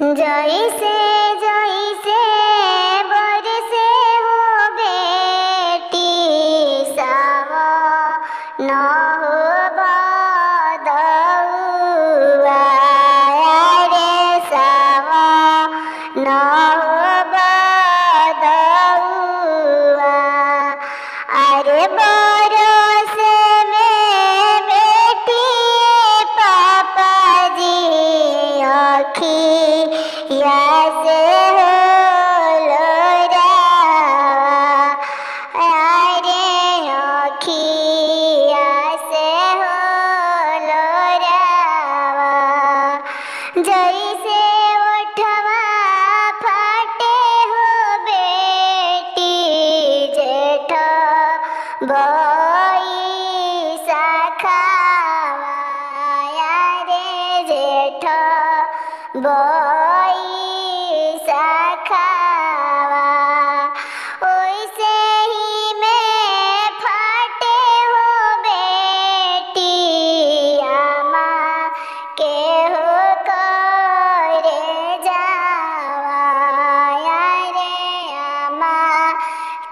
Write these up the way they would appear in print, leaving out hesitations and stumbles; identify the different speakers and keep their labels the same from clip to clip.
Speaker 1: जैसे जैसे बरसे हो बेटी सावन हो बदौआ रे सावन हो बदौआ अरे बरस में बेटी पापा जी अखिया से होलो रावा अरे अखिया से होलो रावा जैसे ओठवा फाटे हो बेटी जेठ बैसा खावा रे जेठ बैसा खावा ओइसे ही में फाटे हो बेटी आमा के हो करे जावा रे आमा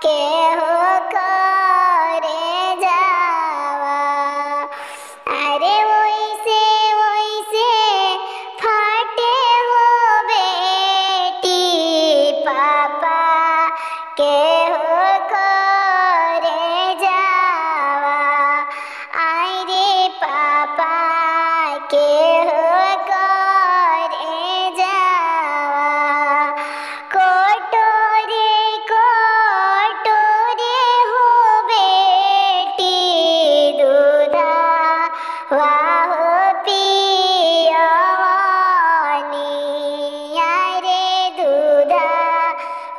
Speaker 1: के हो करे जावा अरे वैसे वैसे फाटे हो बेटी पापा के हो करे जावा आई रे पापा के हो करे जावा कोटोरे कोटोरे हो बेटी दूधा वाहो पियवानी रे दूधा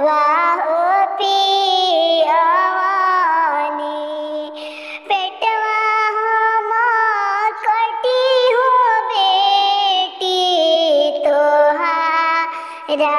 Speaker 1: वाहो पियवानी पेटवा हम कटी हो बेटी तोहारा